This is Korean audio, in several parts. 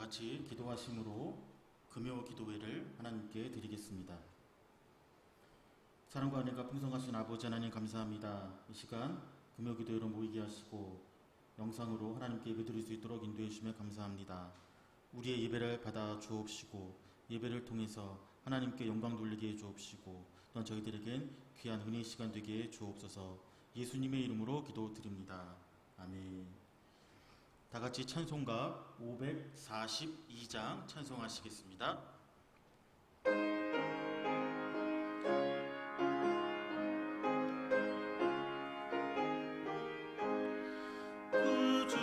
같이 기도하심으로 금요 기도회를 하나님께 드리겠습니다. 사랑과 은혜가 풍성하신 아버지 하나님 감사합니다. 이 시간 금요 기도회로 모이게 하시고 영상으로 하나님께 예배드릴 수 있도록 인도해 주시며 감사합니다. 우리의 예배를 받아 주옵시고 예배를 통해서 하나님께 영광 돌리게 해 주옵시고 또한 저희들에겐 귀한 은혜의 시간 되게 해 주옵소서. 예수님의 이름으로 기도드립니다. 아멘. 다 같이 찬송가 542장 찬송하시겠습니다. 구주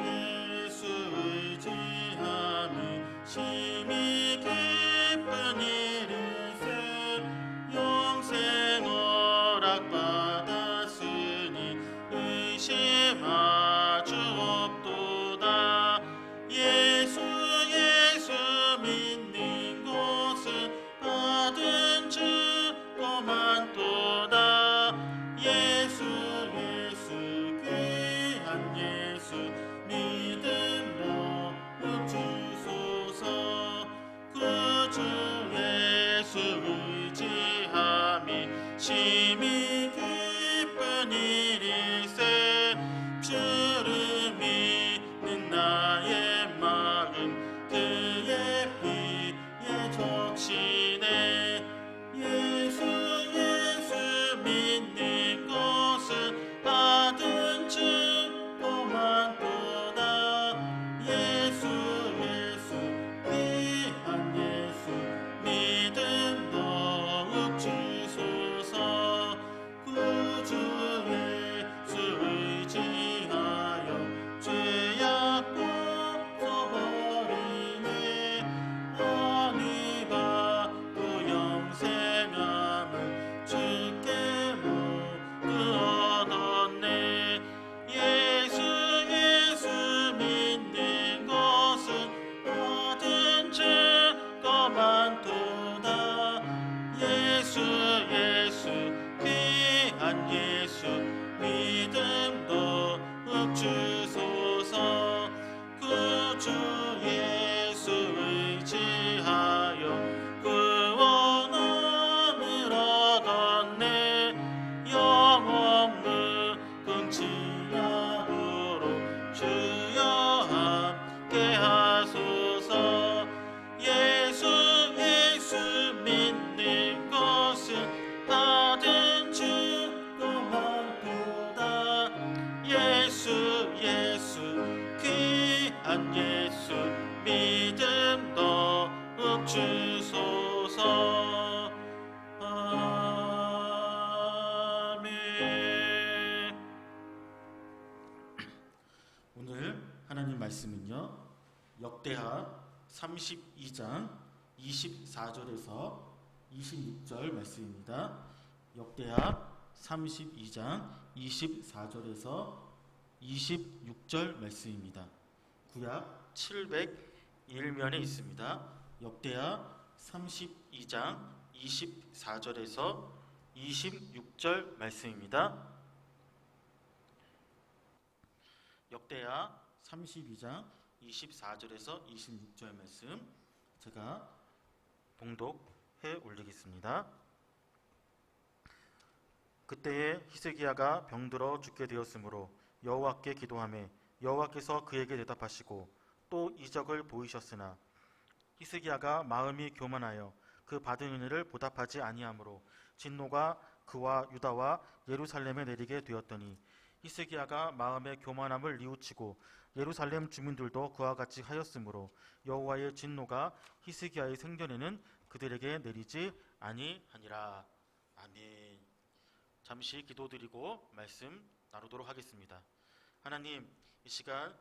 예수 의지함이 심히 기쁜 일이세 영생 허락 받았으니 의심하주 없도다. 예수 믿는 것은 받은 증거 많도다. 예수 귀한 예수 믿음으로 주소서. 구주 예수 의지함이 심히 기쁜 일이세 주를 믿는 나의 마음 그의 피에 적시네. 예수 믿는 것은 받은 증거 많도다. 예수 귀한 예수 믿음 더욱 주소서. 구주 예수 의지하여 죄악 벗어버리네. 언니 받고 영생함을 주께 모두 얻었네. 예수 믿는 것은 받은 증거 많도다. 예수 귀한 예수 믿음 더욱 주소서. 구주 예수 의지하여 구원함을 얻었네. 영원 무궁치하도록 주여 함께 하소서. 예수 믿는 것은 받은 증거 많도다. 예수 귀한 예수 믿음 더욱 주소서. 아멘. 오늘 하나님 말씀은요, 역대하 32장 24절에서 26절 말씀입니다. 역대하 32장 24절에서 26절 말씀입니다. 구약 701면에 있습니다. 역대하 32장 24절에서 26절 말씀입니다. 역대하 32장 24절에서 26절 말씀 제가 봉독해 올리겠습니다. 그때에 히스기야가 병들어 죽게 되었으므로 여호와께 기도하매 여호와께서 그에게 대답하시고 또 이적을 보이셨으나 히스기야가 마음이 교만하여 그 받은 은혜를 보답하지 아니하므로 진노가 그와 유다와 예루살렘에 내리게 되었더니 히스기야가 마음의 교만함을 뉘우치고 예루살렘 주민들도 그와 같이 하였으므로 여호와의 진노가 히스기야의 생전에는 그들에게 내리지 아니하니라. 아멘. 잠시 기도드리고 말씀 나누도록 하겠습니다. 하나님, 이 시간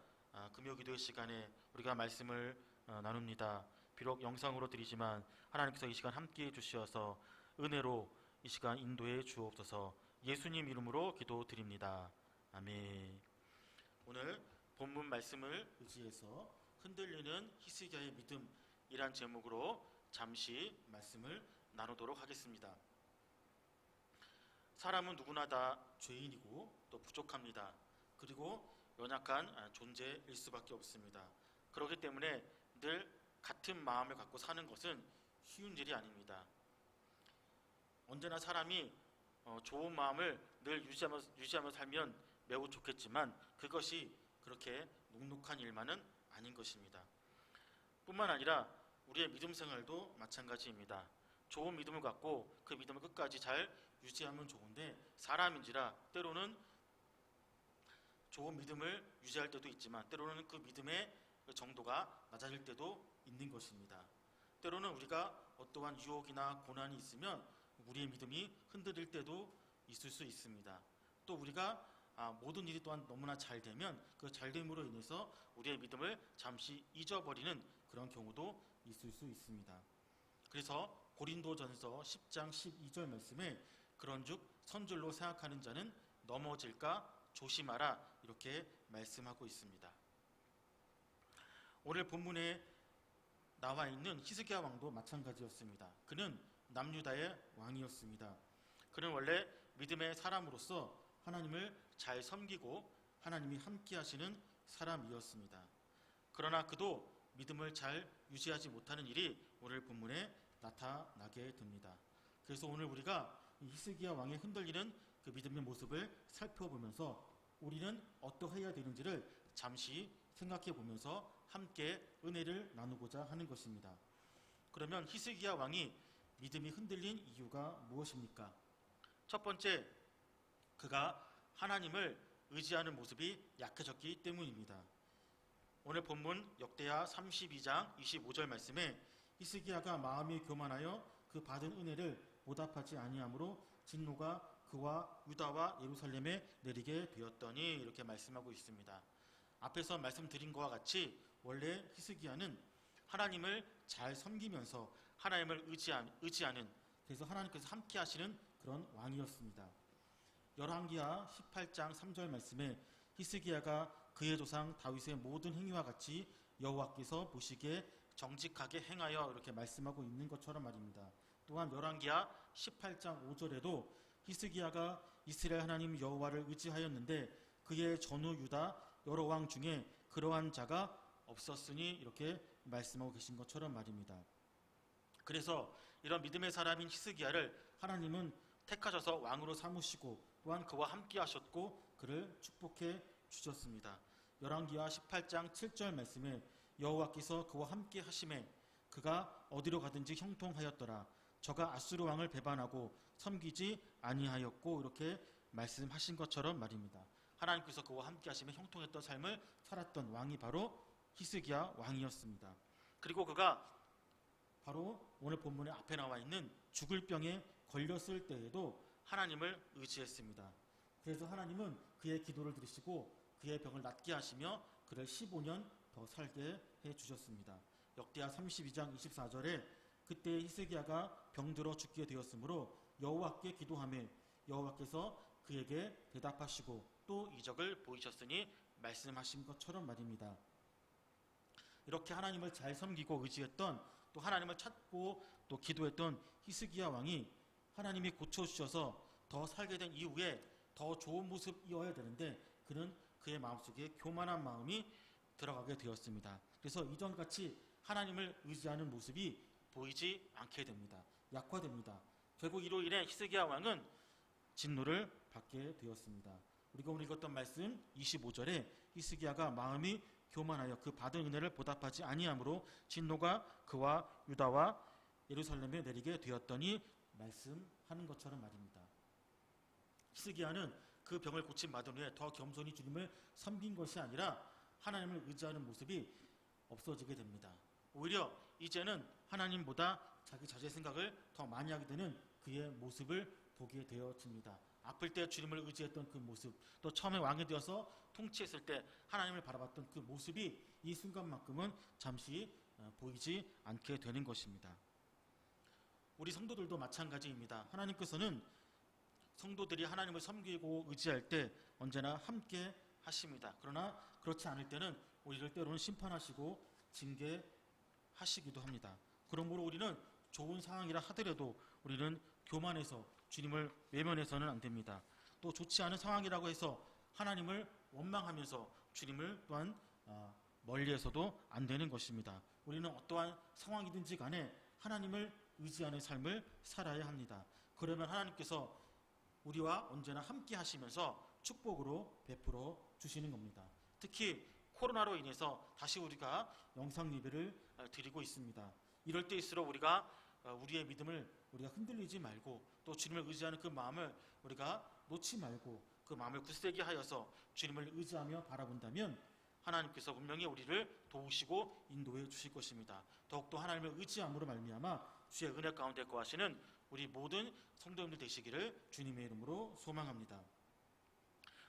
금요 기도의 시간에 우리가 말씀을 나눕니다. 비록 영상으로 드리지만 하나님께서 이 시간 함께해 주시어서 은혜로 이 시간 인도해 주옵소서. 예수님 이름으로 기도드립니다. 아멘. 오늘 본문 말씀을 의지해서 흔들리는 히스기야의 믿음이란 제목으로 잠시 말씀을 나누도록 하겠습니다. 사람은 누구나 다 죄인이고 또 부족합니다. 그리고 연약한 존재일 수밖에 없습니다. 그렇기 때문에 늘 같은 마음을 갖고 사는 것은 쉬운 일이 아닙니다. 언제나 사람이 좋은 마음을 늘 유지하며 살면 매우 좋겠지만 그것이 그렇게 녹록한 일만은 아닌 것입니다. 뿐만 아니라 우리의 믿음 생활도 마찬가지입니다. 좋은 믿음을 갖고 그 믿음을 끝까지 잘 유지하면 좋은데 사람인지라 때로는 좋은 믿음을 유지할 때도 있지만 때로는 그 믿음의 정도가 낮아질 때도 있는 것입니다. 때로는 우리가 어떠한 유혹이나 고난이 있으면 우리의 믿음이 흔들릴 때도 있을 수 있습니다. 또 우리가 모든 일이 또한 너무나 잘 되면 그 잘됨으로 인해서 우리의 믿음을 잠시 잊어버리는 그런 경우도 있을 수 있습니다. 그래서 고린도전서 10장 12절 말씀에 그런즉 선줄로 생각하는 자는 넘어질까 조심하라 이렇게 말씀하고 있습니다. 오늘 본문에 나와 있는 히스기야 왕도 마찬가지였습니다. 그는 남유다의 왕이었습니다. 그는 원래 믿음의 사람으로서 하나님을 잘 섬기고 하나님이 함께 하시는 사람이었습니다. 그러나 그도 믿음을 잘 유지하지 못하는 일이 오늘 본문에 나타나게 됩니다. 그래서 오늘 우리가 히스기야 왕의 흔들리는 그 믿음의 모습을 살펴보면서 우리는 어떠해야 되는지를 잠시 생각해 보면서 함께 은혜를 나누고자 하는 것입니다. 그러면 히스기야 왕이 믿음이 흔들린 이유가 무엇입니까? 첫 번째, 그가 하나님을 의지하는 모습이 약해졌기 때문입니다. 오늘 본문 역대하 32장 25절 말씀에 히스기야가 마음이 교만하여 그 받은 은혜를 보답하지 아니하므로 진노가 그와 유다와 예루살렘에 내리게 되었더니 이렇게 말씀하고 있습니다. 앞에서 말씀드린 것과 같이 원래 히스기야는 하나님을 잘 섬기면서 하나님을 의지하는 그래서 하나님께서 함께 하시는 그런 왕이었습니다. 열왕기하 18장 3절 말씀에 히스기야가 그의 조상 다윗의 모든 행위와 같이 여호와께서 보시기에 정직하게 행하여 이렇게 말씀하고 있는 것처럼 말입니다. 또한 열왕기하 18장 5절에도 히스기야가 이스라엘 하나님 여호와를 의지하였는데 그의 전후 유다 여러 왕 중에 그러한 자가 없었으니 이렇게 말씀하고 계신 것처럼 말입니다. 그래서 이런 믿음의 사람인 히스기야를 하나님은 택하셔서 왕으로 삼으시고 또한 그와 함께 하셨고 그를 축복해 주셨습니다. 열왕기하 18장 7절 말씀에 여호와께서 그와 함께 하심에 그가 어디로 가든지 형통하였더라. 저가 아수르 왕을 배반하고 섬기지 아니하였고 이렇게 말씀하신 것처럼 말입니다. 하나님께서 그와 함께 하시며 형통했던 삶을 살았던 왕이 바로 히스기야 왕이었습니다. 그리고 그가 바로 오늘 본문의 앞에 나와 있는 죽을 병에 걸렸을 때에도 하나님을 의지했습니다. 그래서 하나님은 그의 기도를 들으시고 그의 병을 낫게 하시며 그를 15년 더 살게 해주셨습니다. 역대하 32장 24절에 그때 히스기야가 병들어 죽게 되었으므로 여호와께 기도하며 여호와께서 그에게 대답하시고 또 이적을 보이셨으니 말씀하신 것처럼 말입니다. 이렇게 하나님을 잘 섬기고 의지했던 또 하나님을 찾고 또 기도했던 히스기야 왕이 하나님이 고쳐주셔서 더 살게 된 이후에 더 좋은 모습이어야 되는데 그는 그의 마음속에 교만한 마음이 들어가게 되었습니다. 그래서 이전같이 하나님을 의지하는 모습이 보이지 않게 됩니다. 약화됩니다. 결국 이로 인해 히스기야 왕은 진노를 받게 되었습니다. 우리가 오늘 읽었던 말씀 25절에 히스기야가 마음이 교만하여 그 받은 은혜를 보답하지 아니하므로 진노가 그와 유다와 예루살렘에 내리게 되었더니 말씀하는 것처럼 말입니다. 히스기야는 그 병을 고침받은 후에 더 겸손히 주님을 섬긴 것이 아니라 하나님을 의지하는 모습이 없어지게 됩니다. 오히려 이제는 하나님보다 자기 자신의 생각을 더 많이 하게 되는 그의 모습을 보게 되어집니다. 아플 때 주님을 의지했던 그 모습, 또 처음에 왕이 되어서 통치했을 때 하나님을 바라봤던 그 모습이 이 순간만큼은 잠시 보이지 않게 되는 것입니다. 우리 성도들도 마찬가지입니다. 하나님께서는 성도들이 하나님을 섬기고 의지할 때 언제나 함께 하십니다. 그러나 그렇지 않을 때는 우리를 때로는 심판하시고 징계하시기도 합니다. 그러므로 우리는 좋은 상황이라 하더라도 우리는 교만해서 주님을 외면해서는 안 됩니다. 또 좋지 않은 상황이라고 해서 하나님을 원망하면서 주님을 또한 멀리에서도 안 되는 것입니다. 우리는 어떠한 상황이든지 간에 하나님을 의지하는 삶을 살아야 합니다. 그러면 하나님께서 우리와 언제나 함께 하시면서 축복으로 베풀어 주시는 겁니다. 특히 코로나로 인해서 다시 우리가 영상 예배를 드리고 있습니다. 이럴 때일수록 우리가 우리의 믿음을 우리가 흔들리지 말고 또 주님을 의지하는 그 마음을 우리가 놓지 말고 그 마음을 굳세게 하여서 주님을 의지하며 바라본다면 하나님께서 분명히 우리를 도우시고 인도해 주실 것입니다. 더욱더 하나님을 의지함으로 말미암아 주의 은혜 가운데 거하시는 우리 모든 성도님들 되시기를 주님의 이름으로 소망합니다.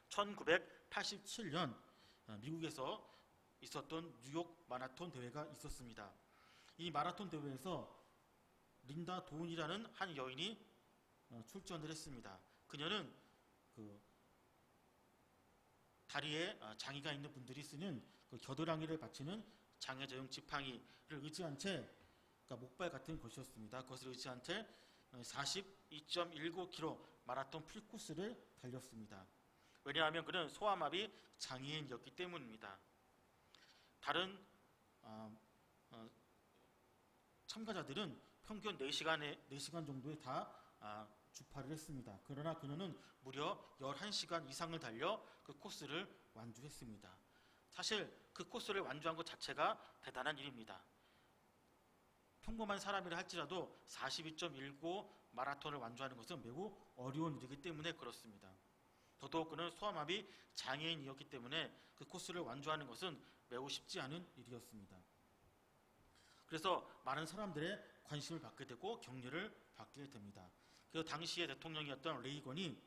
1987년 미국에서 있었던 뉴욕 마라톤 대회가 있었습니다. 이 마라톤 대회에서 린다 도운이라는 한 여인이 출전을 했습니다. 그녀는 다리에 장애가 있는 분들이 쓰는 겨드랑이를 받치는 장애자용 지팡이를 의지한 채, 그러니까 목발 같은 것이었습니다. 그것을 의지한 채 42.19km 마라톤 풀코스를 달렸습니다. 왜냐하면 그는 소아마비 장애인이었기 때문입니다. 다른 참가자들은 평균 4시간 정도에 다 주파를 했습니다. 그러나 그녀는 무려 11시간 이상을 달려 그 코스를 완주했습니다. 사실 그 코스를 완주한 것 자체가 대단한 일입니다. 평범한 사람이라 할지라도 42.19 마라톤을 완주하는 것은 매우 어려운 일이기 때문에 그렇습니다. 더더욱 그는 소아마비 장애인이었기 때문에 그 코스를 완주하는 것은 매우 쉽지 않은 일이었습니다. 그래서 많은 사람들의 관심을 받게 되고 격려를 받게 됩니다. 그 당시의 대통령이었던 레이건이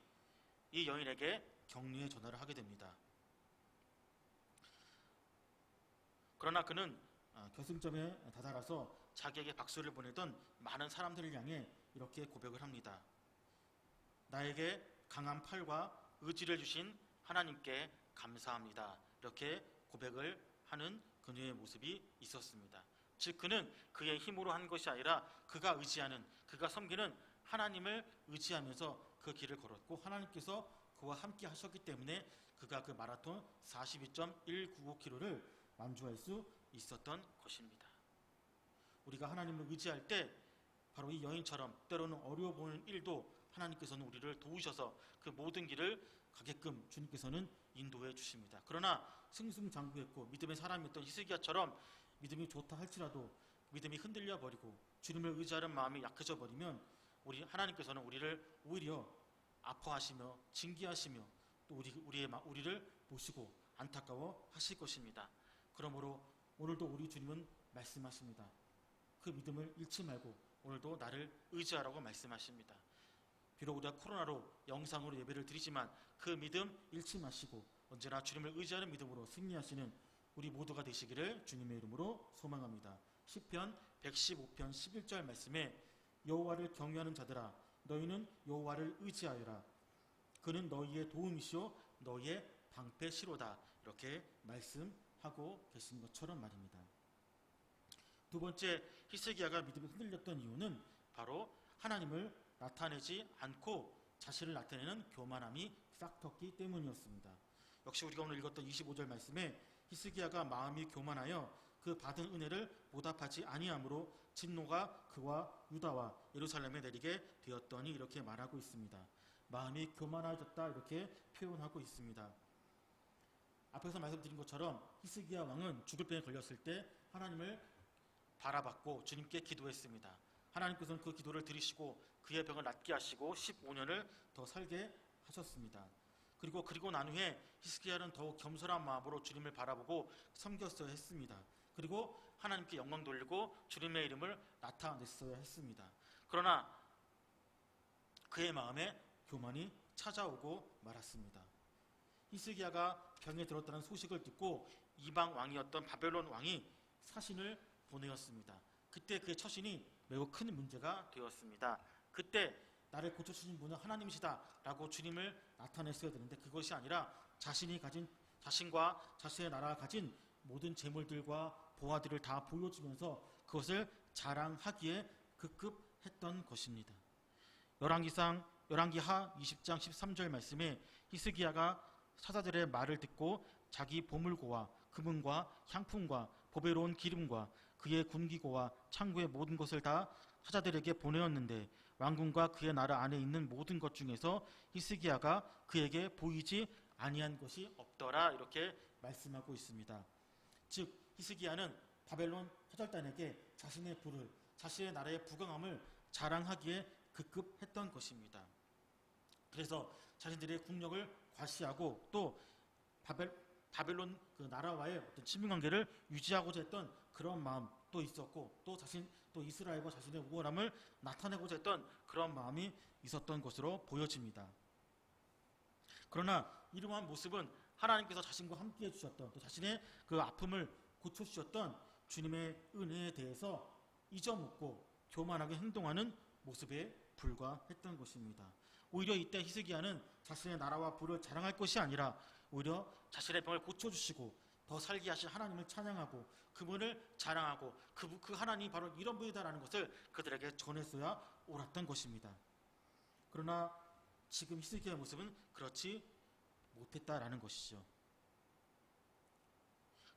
이 여인에게 격려의 전화를 하게 됩니다. 그러나 그는 결승점에 다다라서 자기에게 박수를 보내던 많은 사람들을 향해 이렇게 고백을 합니다. 나에게 강한 팔과 의지를 주신 하나님께 감사합니다. 이렇게 고백을 하는 그녀의 모습이 있었습니다. 즉 그는 그의 힘으로 한 것이 아니라 그가 의지하는, 그가 섬기는 하나님을 의지하면서 그 길을 걸었고 하나님께서 그와 함께 하셨기 때문에 그가 그 마라톤 42.195km를 완주할 수 있었던 것입니다. 우리가 하나님을 의지할 때 바로 이 여인처럼 때로는 어려워 보이는 일도 하나님께서는 우리를 도우셔서 그 모든 길을 가게끔 주님께서는 인도해 주십니다. 그러나 승승장구했고 믿음의 사람이었던 히스기야처럼 믿음이 좋다 할지라도 믿음이 흔들려 버리고 주님을 의지하는 마음이 약해져 버리면 하나님께서는 우리를 오히려 아파하시며 징계하시며 또 우리를 보시고 안타까워 하실 것입니다. 그러므로 오늘도 우리 주님은 말씀하십니다. 그 믿음을 잃지 말고 오늘도 나를 의지하라고 말씀하십니다. 비록 우리가 코로나로 영상으로 예배를 드리지만 그 믿음 잃지 마시고 언제나 주님을 의지하는 믿음으로 승리하시는 우리 모두가 되시기를 주님의 이름으로 소망합니다. 시편 115편 11절 말씀에 여호와를 경외하는 자들아 너희는 여호와를 의지하여라. 그는 너희의 도움이시오 너희의 방패시로다. 이렇게 말씀하고 계신 것처럼 말입니다. 두 번째 히스기야가 믿음이 흔들렸던 이유는 바로 하나님을 나타내지 않고 자신을 나타내는 교만함이 싹텄기 때문이었습니다. 역시 우리가 오늘 읽었던 25절 말씀에 히스기야가 마음이 교만하여 그 받은 은혜를 보답하지 아니함으로 진노가 그와 유다와 예루살렘에 내리게 되었더니 이렇게 말하고 있습니다. 마음이 교만해졌다 이렇게 표현하고 있습니다. 앞에서 말씀드린 것처럼 히스기야 왕은 죽을 병에 걸렸을 때 하나님을 바라봤고 주님께 기도했습니다. 하나님께서는 그 기도를 들으시고 그의 병을 낫게 하시고 15년을 더 살게 하셨습니다. 그리고 난 후에 히스기야는 더욱 겸손한 마음으로 주님을 바라보고 섬겼어야 했습니다. 그리고 하나님께 영광 돌리고 주님의 이름을 나타냈어야 했습니다. 그러나 그의 마음에 교만이 찾아오고 말았습니다. 히스기야가 병에 들었다는 소식을 듣고 이방 왕이었던 바벨론 왕이 사신을 보내었습니다. 그때 그의 처신이 매우 큰 문제가 되었습니다. 그때 나를 고쳐주신 분은 하나님이시다 라고 주님을 나타냈어야 되는데 그것이 아니라 자신과 자신의 나라가 가진 모든 재물들과 보화들을 다 보여주면서 그것을 자랑하기에 급급했던 것입니다. 열왕기하 20장 13절 말씀에 히스기야가 사자들의 말을 듣고 자기 보물고와 금은과 향품과 보배로운 기름과 그의 군기고와 창고의 모든 것을 다 사자들에게 보내었는데 왕궁과 그의 나라 안에 있는 모든 것 중에서 히스기야가 그에게 보이지 아니한 것이 없더라. 이렇게 말씀하고 있습니다. 즉 히스기야는 바벨론 사절단에게 자신의 부를, 자신의 나라의 부강함을 자랑하기에 급급했던 것입니다. 그래서 자신들의 국력을 과시하고 또 바벨론 그 나라와의 어떤 친밀 관계를 유지하고자 했던 그런 마음도 있었고, 또 이스라엘과 자신의 우월함을 나타내고자 했던 그런 마음이 있었던 것으로 보여집니다. 그러나 이러한 모습은 하나님께서 자신과 함께 해주셨던, 또 자신의 그 아픔을 고쳐주셨던 주님의 은혜에 대해서 잊어먹고 교만하게 행동하는 모습에 불과했던 것입니다. 오히려 이때 히스기야는 자신의 나라와 부를 자랑할 것이 아니라 오히려 자신의 병을 고쳐주시고 더 살게 하신 하나님을 찬양하고 그분을 자랑하고 그 하나님이 바로 이런 분이다라는 것을 그들에게 전했어야 옳았던 것입니다. 그러나 지금 히스기야의 모습은 그렇지 못했다라는 것이죠.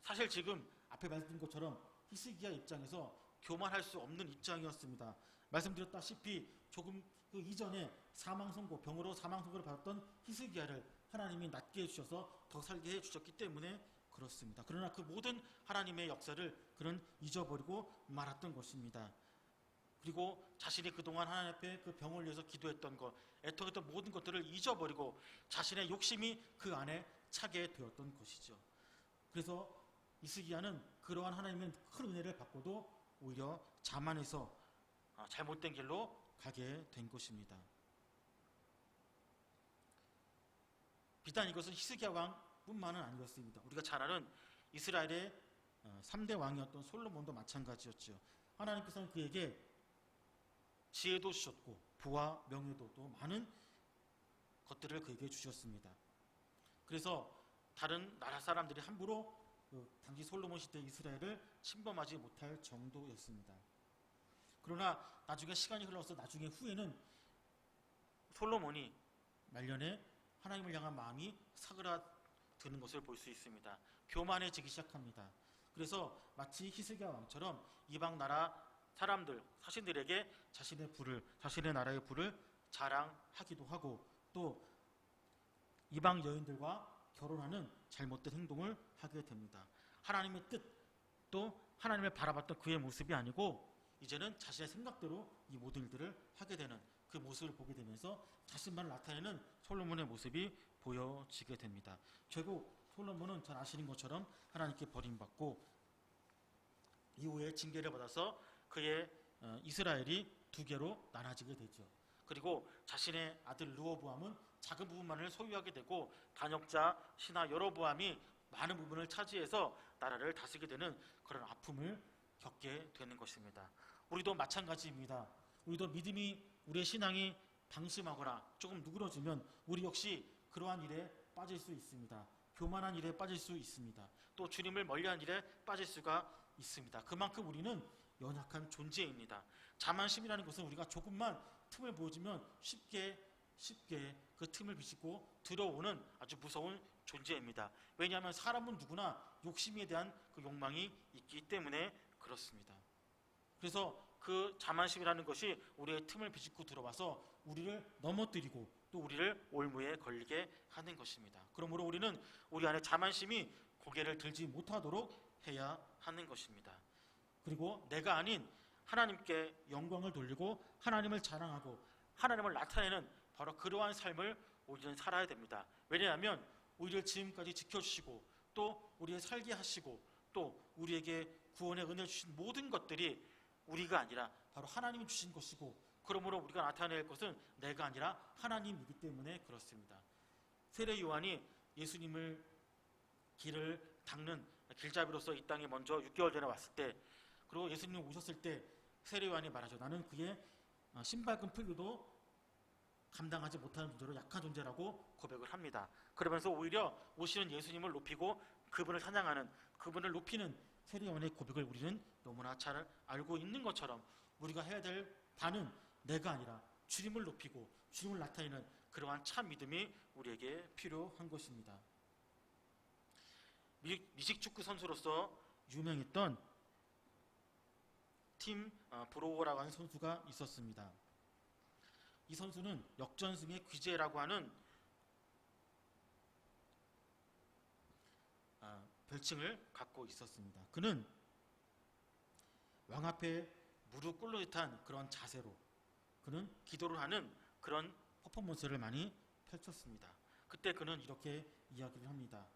사실 지금 앞에 말씀드린 것처럼 히스기야 입장에서 교만할 수 없는 입장이었습니다. 말씀드렸다시피 조금 그 이전에 병으로 사망 선고를 받았던 히스기야를 하나님이 낫게 해주셔서 더 살게 해주셨기 때문에 그렇습니다. 그러나 그 모든 하나님의 역사를 그는 잊어버리고 말았던 것입니다. 그리고 자신이 그동안 하나님 앞에 그 병을 위해서 기도했던 것, 애통했던 모든 것들을 잊어버리고 자신의 욕심이 그 안에 차게 되었던 것이죠. 그래서 히스기야는 그러한 하나님의 큰 은혜를 받고도 오히려 자만해서 잘못된 길로 가게 된 것입니다. 비단 이것은 히스기야 왕뿐만은 아니었습니다. 우리가 잘 아는 이스라엘의 3대 왕이었던 솔로몬도 마찬가지였죠. 하나님께서는 그에게 지혜도 주셨고 부와 명예도 또 많은 것들을 그에게 주셨습니다. 그래서 다른 나라 사람들이 함부로 당시 솔로몬 시대 이스라엘을 침범하지 못할 정도였습니다. 그러나 나중에 시간이 흘러서 나중에 후에는 솔로몬이 말년에 하나님을 향한 마음이 사그라드는 것을 볼 수 있습니다. 교만해지기 시작합니다. 그래서 마치 히스기야 왕처럼 이방 나라 사람들, 사신들에게 자신의 나라의 부를 자랑하기도 하고 또 이방 여인들과 결혼하는 잘못된 행동을 하게 됩니다. 하나님의 뜻, 또 하나님을 바라봤던 그의 모습이 아니고 이제는 자신의 생각대로 이 모든 일들을 하게 되는 그 모습을 보게 되면서 자신만을 나타내는 솔로몬의 모습이 보여지게 됩니다. 결국 솔로몬은 잘 아시는 것처럼 하나님께 버림받고 이후에 징계를 받아서 그의 이스라엘이 두 개로 나눠지게 되죠. 그리고 자신의 아들 르호보암은 작은 부분만을 소유하게 되고 반역자 신하 여로보암이 많은 부분을 차지해서 나라를 다스리게 되는 그런 아픔을 겪게 되는 것입니다. 우리도 마찬가지입니다. 우리도 우리의 신앙이 방심하거나 조금 누그러지면 우리 역시 그러한 일에 빠질 수 있습니다. 교만한 일에 빠질 수 있습니다. 또 주님을 멀리한 일에 빠질 수가 있습니다. 그만큼 우리는 연약한 존재입니다. 자만심이라는 것은 우리가 조금만 틈을 보여주면 쉽게 그 틈을 비집고 들어오는 아주 무서운 존재입니다. 왜냐하면 사람은 누구나 욕심에 대한 그 욕망이 있기 때문에 그렇습니다. 그래서 그 자만심이라는 것이 우리의 틈을 비집고 들어와서 우리를 넘어뜨리고 또 우리를 올무에 걸리게 하는 것입니다. 그러므로 우리는 우리 안에 자만심이 고개를 들지 못하도록 해야 하는 것입니다. 그리고 내가 아닌 하나님께 영광을 돌리고 하나님을 자랑하고 하나님을 나타내는 바로 그러한 삶을 우리는 살아야 됩니다. 왜냐하면 우리를 지금까지 지켜주시고 또 우리의 살게 하시고 또 우리에게 구원의 은혜를 주신 모든 것들이 우리가 아니라 바로 하나님이 주신 것이고 그러므로 우리가 나타낼 것은 내가 아니라 하나님이기 때문에 그렇습니다. 세례 요한이 예수님을 길을 닦는 길잡이로서 이 땅에 먼저 6개월 전에 왔을 때 그리고 예수님 오셨을 때 세례 요한이 말하죠. 나는 그의 신발끈 풀기도 감당하지 못하는 존재로 약한 존재라고 고백을 합니다. 그러면서 오히려 오시는 예수님을 높이고 그분을 찬양하는 그분을 높이는 세례 요한의 고백을 우리는 너무나 잘 알고 있는 것처럼 우리가 해야 될 바는 내가 아니라 주님을 높이고 주님을 나타내는 그러한 참 믿음이 우리에게 필요한 것입니다. 미식 축구 선수로서 유명했던 팀 브로워라고 하는 선수가 있었습니다. 이 선수는 역전승의 귀재라고 하는 별칭을 갖고 있었습니다. 그는 왕 앞에 무릎 꿇는 듯한 그런 자세로 그는 기도를 하는 그런 퍼포먼스를 많이 펼쳤습니다. 그때 그는 이렇게 이야기를 합니다.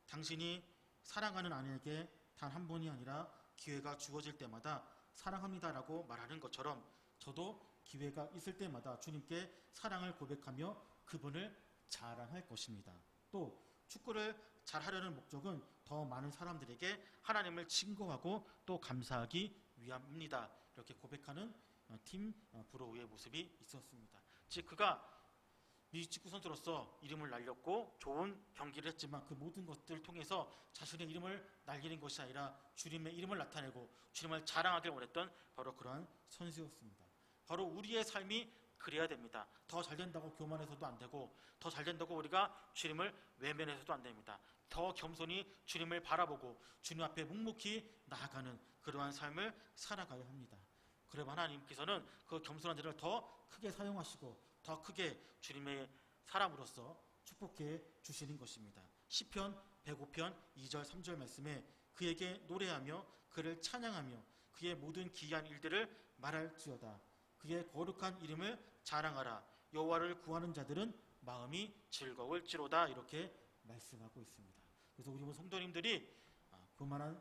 당신이 사랑하는 아내에게 단 한 번이 아니라 기회가 주어질 때마다 사랑합니다라고 말하는 것처럼 저도 기회가 있을 때마다 주님께 사랑을 고백하며 그분을 자랑할 것입니다. 또 축구를 잘하려는 목적은 더 많은 사람들에게 하나님을 증거하고 또 감사하기 위함입니다. 이렇게 고백하는 팀 브로우의 모습이 있었습니다. 즉 그가 미식축구 선수로서 이름을 날렸고 좋은 경기를 했지만 그 모든 것들을 통해서 자신의 이름을 날리는 것이 아니라 주님의 이름을 나타내고 주님을 자랑하길 원했던 바로 그러한 선수였습니다. 바로 우리의 삶이 그래야 됩니다. 더 잘된다고 교만해서도 안 되고 더 잘된다고 우리가 주님을 외면해서도 안 됩니다. 더 겸손히 주님을 바라보고 주님 앞에 묵묵히 나아가는 그러한 삶을 살아가야 합니다. 그러면 하나님께서는 그 겸손한 자를 더 크게 사용하시고 더 크게 주님의 사람으로서 축복해 주시는 것입니다. 시편 105편 2절 3절 말씀에 그에게 노래하며 그를 찬양하며 그의 모든 기이한 일들을 말할지어다. 그의 거룩한 이름을 자랑하라. 여호와를 구하는 자들은 마음이 즐거울지로다. 이렇게 말씀하고 있습니다. 그래서 우리 성도님들이 그만한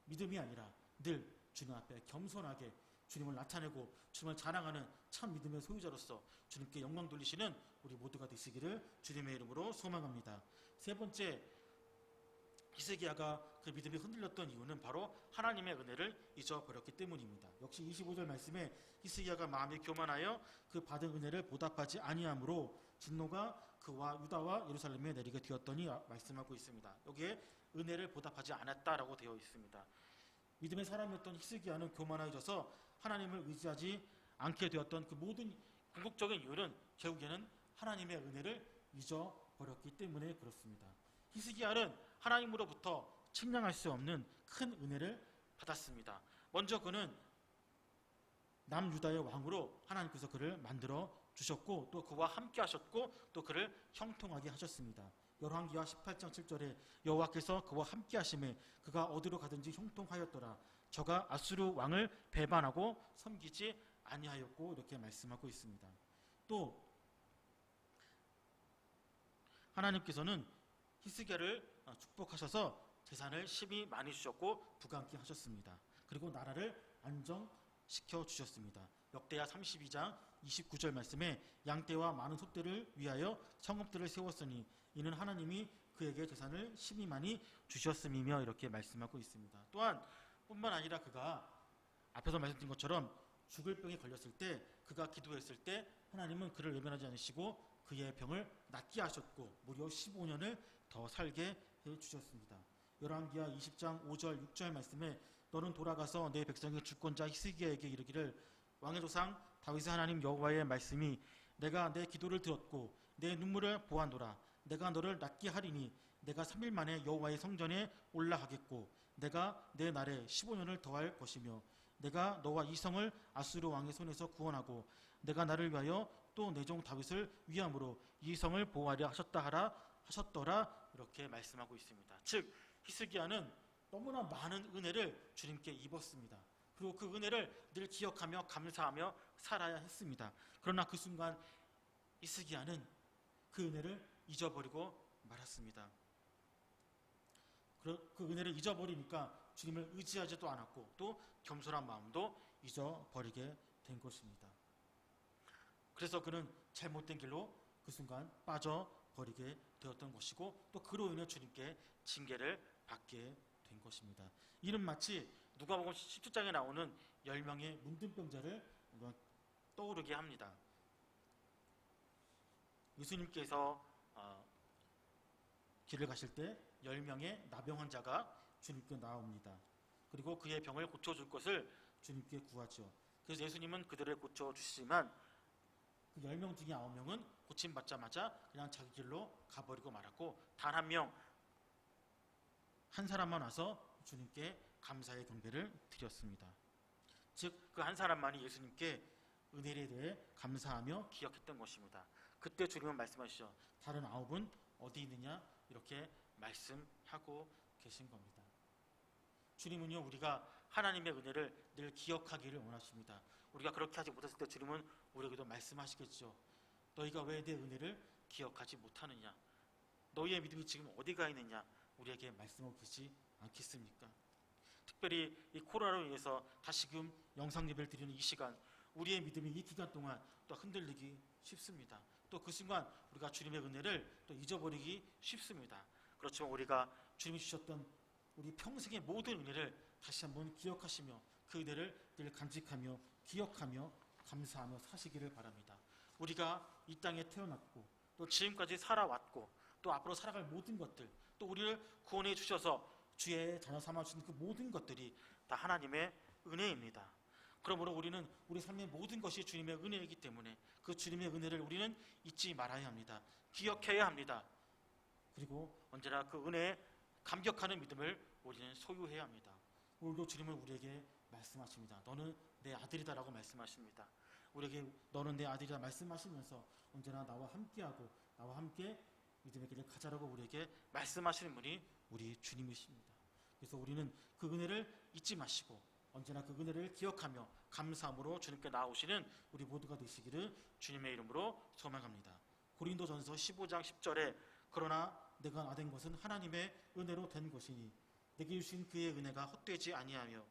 믿음이 아니라 늘 주님 앞에 겸손하게 주님을 나타내고 주님을 자랑하는 참 믿음의 소유자로서 주님께 영광 돌리시는 우리 모두가 되시기를 주님의 이름으로 소망합니다. 세 번째, 히스기야가 그 믿음이 흔들렸던 이유는 바로 하나님의 은혜를 잊어버렸기 때문입니다. 역시 25절 말씀에 히스기야가 마음이 교만하여 그 받은 은혜를 보답하지 아니하므로 진노가 그와 유다와 예루살렘에 내리게 되었더니 말씀하고 있습니다. 여기에 은혜를 보답하지 않았다라고 되어 있습니다. 믿음의 사람이었던 히스기야는 교만해져서 하나님을 의지하지 않게 되었던 그 모든 궁극적인 이유는 결국에는 하나님의 은혜를 잊어버렸기 때문에 그렇습니다. 히스기야는 하나님으로부터 측량할 수 없는 큰 은혜를 받았습니다. 먼저 그는 남유다의 왕으로 하나님께서 그를 만들어 주셨고 또 그와 함께 하셨고 또 그를 형통하게 하셨습니다. 열왕기하 18장 7절에 여호와께서 그와 함께 하심에 그가 어디로 가든지 형통하였더라. 저가 아수르 왕을 배반하고 섬기지 아니하였고 이렇게 말씀하고 있습니다. 또 하나님께서는 히스기야를 축복하셔서 재산을 심히 많이 주셨고 부강케 하셨습니다. 그리고 나라를 안정시켜 주셨습니다. 역대하 32장 29절 말씀에 양떼와 많은 소떼를 위하여 성읍들을 세웠으니 이는 하나님이 그에게 재산을 심히 많이 주셨음이며 이렇게 말씀하고 있습니다. 또한 뿐만 아니라 그가 앞에서 말씀드린 것처럼 죽을 병에 걸렸을 때 그가 기도했을 때 하나님은 그를 외면하지 않으시고 그의 병을 낫게 하셨고 무려 15년을 더 살게 해주셨습니다. 열왕기하 20장 5절 6절 말씀에 너는 돌아가서 내 백성의 주권자 히스기야에게 이르기를 왕의 조상 다윗의 하나님 여호와의 말씀이 내가 내 기도를 들었고 내 눈물을 보았노라. 내가 너를 낫게 하리니 내가 3일 만에 여호와의 성전에 올라가겠고 내가 내 날에 15년을 더할 것이며 내가 너와 이 성을 아수르 왕의 손에서 구원하고 내가 나를 위하여 또 내 종 다윗을 위함으로 이 성을 보호하려 하셨더라 이렇게 말씀하고 있습니다. 즉 히스기야는 너무나 많은 은혜를 주님께 입었습니다. 그리고 그 은혜를 늘 기억하며 감사하며 살아야 했습니다. 그러나 그 순간 히스기야는 그 은혜를 잊어버리고 말았습니다. 그 은혜를 잊어버리니까 주님을 의지하지도 않았고 또 겸손한 마음도 잊어버리게 된 것입니다. 그래서 그는 잘못된 길로 그 순간 빠져버리게 되었던 것이고 또 그로 인해 주님께 징계를 받게 된 것입니다. 이는 마치 누가복음 17장에 나오는 10명의 문둥병자를 떠오르게 합니다. 예수님께서 길을 가실 때 10명의 나병 환자가 주님께 나옵니다. 그리고 그의 병을 고쳐줄 것을 주님께 구하죠. 그래서 예수님은 그들을 고쳐주시지만 그 10명 중에 9명은 고침받자마자 그냥 자기 길로 가버리고 말았고 단 한 명 한 사람만 와서 주님께 감사의 경배를 드렸습니다. 즉 그 한 사람만이 예수님께 은혜에 대해 감사하며 기억했던 것입니다. 그때 주님은 말씀하시죠. 다른 9은 어디 있느냐? 이렇게 말씀하고 계신 겁니다. 주님은요, 우리가 하나님의 은혜를 늘 기억하기를 원하십니다. 우리가 그렇게 하지 못했을 때 주님은 우리에게도 말씀하시겠죠. 너희가 왜 내 은혜를 기억하지 못하느냐? 너희의 믿음이 지금 어디가 있느냐? 우리에게 말씀하고 계시지 않겠습니까? 특별히 이 코로나로 인해서 다시금 영상 예배를 드리는 이 시간, 우리의 믿음이 이 기간 동안 또 흔들리기 쉽습니다. 또 그 순간 우리가 주님의 은혜를 또 잊어버리기 쉽습니다. 그렇지만 우리가 주님이 주셨던 우리 평생의 모든 은혜를 다시 한번 기억하시며 그 은혜를 늘 간직하며 기억하며 감사하며 사시기를 바랍니다. 우리가 이 땅에 태어났고 또 지금까지 살아왔고 또 앞으로 살아갈 모든 것들, 또 우리를 구원해 주셔서 주의 자녀 삼아 주신 그 모든 것들이 다 하나님의 은혜입니다. 그러므로 우리는 우리 삶의 모든 것이 주님의 은혜이기 때문에 그 주님의 은혜를 우리는 잊지 말아야 합니다. 기억해야 합니다. 그리고 언제나 그 은혜에 감격하는 믿음을 우리는 소유해야 합니다. 오늘도 주님은 우리에게 말씀하십니다. 너는 내 아들이다라고 말씀하십니다. 우리에게 너는 내 아들이다 말씀하시면서 언제나 나와 함께하고 나와 함께 믿음의 길을 가자라고 우리에게 말씀하시는 분이 우리 주님이십니다. 그래서 우리는 그 은혜를 잊지 마시고 언제나 그 은혜를 기억하며 감사함으로 주님께 나아오시는 우리 모두가 되시기를 주님의 이름으로 소망합니다. 고린도전서 15장 10절에 그러나 내가 나된 것은 하나님의 은혜로 된 것이니 내게 주신 그의 은혜가 헛되지 아니하며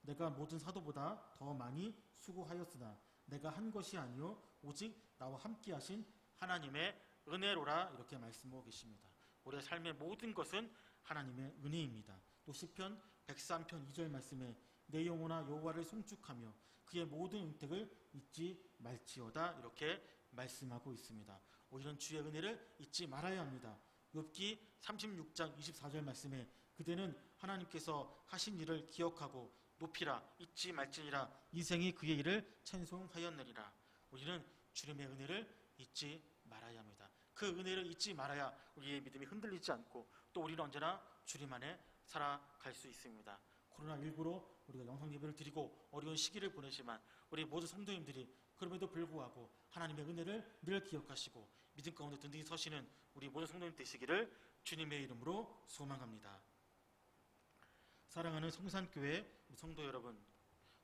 내가 모든 사도보다 더 많이 수고하였으나 내가 한 것이 아니요 오직 나와 함께 하신 하나님의 은혜로라 이렇게 말씀하고 계십니다. 우리의 삶의 모든 것은 하나님의 은혜입니다. 또 시편 103편 2절 말씀에 내 영혼아 여호와를 송축하며 그의 모든 은택을 잊지 말지어다 이렇게 말씀하고 있습니다. 우리는 주의 은혜를 잊지 말아야 합니다. 욥기 36장 24절 말씀에 그대는 하나님께서 하신 일을 기억하고 높이라 잊지 말지니라 인생이 그의 일을 찬송하였느니라. 우리는 주님의 은혜를 잊지 말아야 합니다. 그 은혜를 잊지 말아야 우리의 믿음이 흔들리지 않고 또 우리는 언제나 주님 안에 살아갈 수 있습니다. 코로나19로 우리가 영상 예배를 드리고 어려운 시기를 보내지만 우리 모든 성도님들이 그럼에도 불구하고 하나님의 은혜를 늘 기억하시고 믿음 가운데 든든히 서시는 우리 모든 성도님 되시기를 주님의 이름으로 소망합니다. 사랑하는 성산교회 성도 여러분,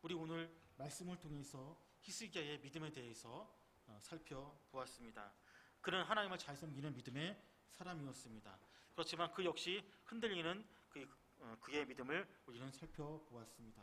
우리 오늘 말씀을 통해서 히스기야의 믿음에 대해서 살펴보았습니다. 그는 하나님을 잘 섬기는 믿음의 사람이었습니다. 그렇지만 그 역시 흔들리는 그의 믿음을 우리는 살펴보았습니다.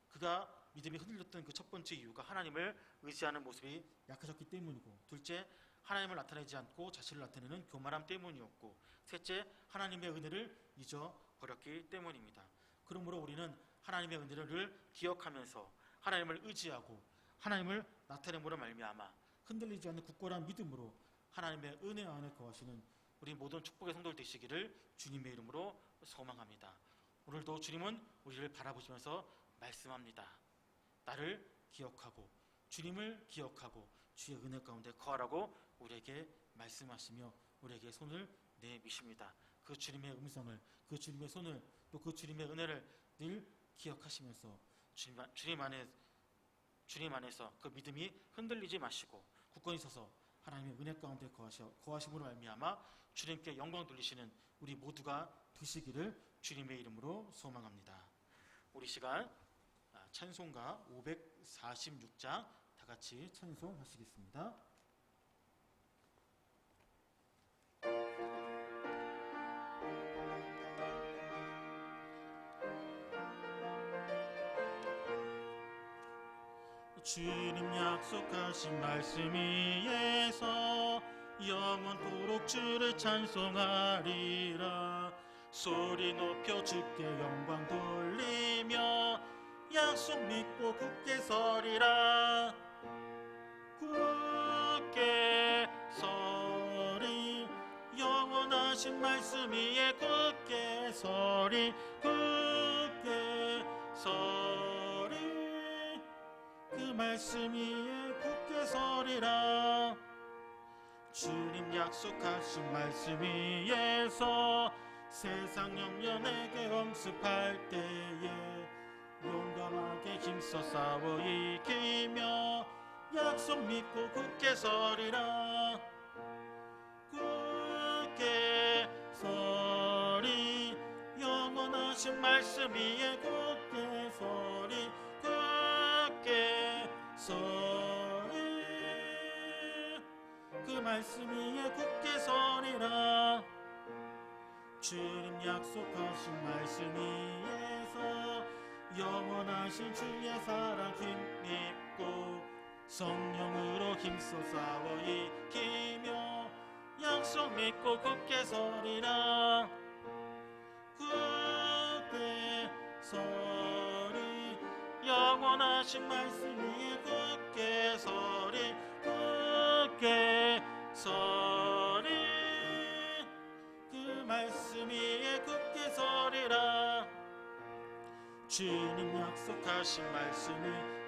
그가 믿음이 흔들렸던 그 첫 번째 이유가 하나님을 의지하는 모습이 약해졌기 때문이고, 둘째 하나님을 나타내지 않고 자신을 나타내는 교만함 때문이었고, 셋째 하나님의 은혜를 잊어버렸기 때문입니다. 그러므로 우리는 하나님의 은혜를 늘 기억하면서 하나님을 의지하고 하나님을 나타냄으로 말미암아 흔들리지 않는 굳건한 믿음으로 하나님의 은혜 안에 거하시는 우리 모든 축복의 성도들 되시기를 주님의 이름으로 소망합니다. 오늘도 주님은 우리를 바라보시면서 말씀합니다. 나를 기억하고 주님을 기억하고 주의 은혜 가운데 거하라고 우리에게 말씀하시며 우리에게 손을 내미십니다. 그 주님의 음성을, 그 주님의 손을, 또 그 주님의 은혜를 늘 기억하시면서 주님 안에서 그 믿음이 흔들리지 마시고 굳건히 서서 하나님의 은혜 가운데 거하심으로 말미암아 주님께 영광 돌리시는 우리 모두가 되시기를 주님의 이름으로 소망합니다. 우리 시간 찬송가 546장 다 같이 찬송하시겠습니다. 주님 약속하신 말씀 위에서 영원토록 주를 찬송하리라. 소리 높여 주께 영광 돌리며 약속 믿고 굳게 서리라. 굳게 서리 영원하신 말씀 위에 굳게 서리 굳게 서리 그 말씀 위에 굳게 서리라. 주님 약속하신 말씀 위에서 세상 영년에게 엄습할 때에 용감하게 힘써 싸워 이기며 약속 믿고 굳게 서리라. 굳게 서리 영원하신 말씀 위에 굳게 서리 굳게 서리 그 말씀 위에 굳게 서리라. 주님 약속하신 말씀 위에서 영원하신 주의 사랑 힘입고 성령으로 힘써 싸워 이기며 약속 믿고 굳게 서리라. 굳게 서리 영원하신 말씀 위에 굳게 서리 굳게 서리 그 말씀 위에 굳게 서리라. 주님 약속하신 말씀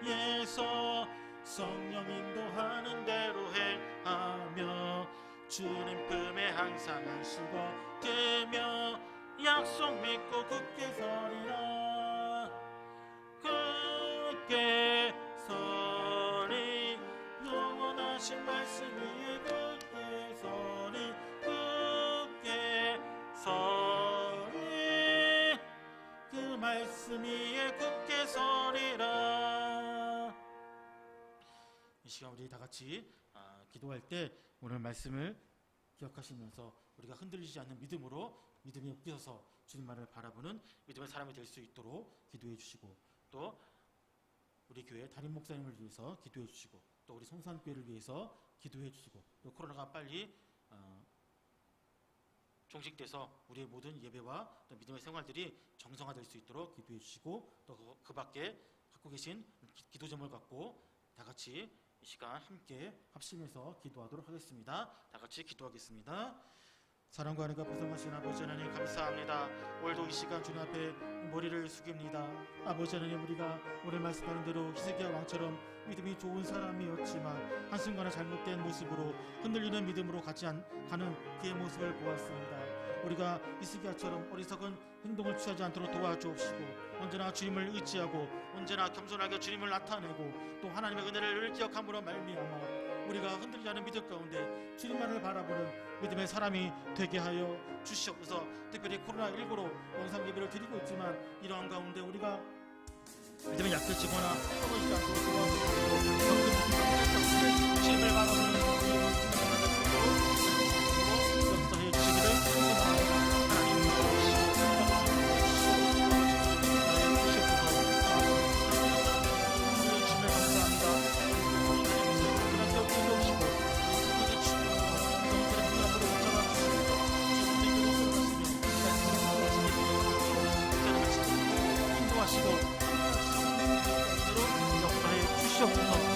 위에서 성령 인도하는 대로 행하며 주님 품에 항상 안식어 들며 약속 믿고 굳게 서리라. 굳게 서리 영원하신 말씀 위에 굳게 서리 굳게 서리 그 말씀 위에 굳게 서리라. 이 시간 우리 다 같이 기도할 때 오늘 말씀을 기억하시면서 우리가 흔들리지 않는 믿음으로 믿음이 up혀서 주님만을 바라보는 믿음의 사람이 될 수 있도록 기도해 주시고, 또 우리 교회 담임 목사님을 위해서 기도해 주시고, 또 우리 성산교회를 위해서 기도해 주시고, 또 코로나가 빨리 종식돼서 우리의 모든 예배와 또 믿음의 생활들이 정상화될 수 있도록 기도해 주시고, 또 그 밖에 갖고 계신 기도 제목을 갖고 다 같이 이 시간 함께 합심해서 기도하도록 하겠습니다. 다 같이 기도하겠습니다. 사랑과 은혜가 보성하신 아버지 하나님 감사합니다. 오늘도 이 시간 주님 앞에 머리를 숙입니다. 아버지 하나님, 우리가 오늘 말씀하는 대로 히스기야 왕처럼 믿음이 좋은 사람이었지만 한순간에 잘못된 모습으로 흔들리는 믿음으로 가지 가는 그의 모습을 보았습니다. 우리가 히스기야처럼 어리석은 행동을 취하지 않도록 도와주옵시고, 언제나 주님을 의지하고 언제나 겸손하게 주님을 나타내고 또 하나님의 은혜를 기억함으로 말미암아 우리가 흔들리지 않은 믿음 가운데 주님만을 바라보는 믿음의 사람이 되게 하여 주시옵소서. 특별히 코로나19로 영상 예배를 드리고 있지만 이러한 가운데 우리가 믿음이 약해지거나 떨어지지 않도록 도와주시고, 주님을 바라보는 역사해 주시기를 하나님 하시고 역사해 주시옵소서.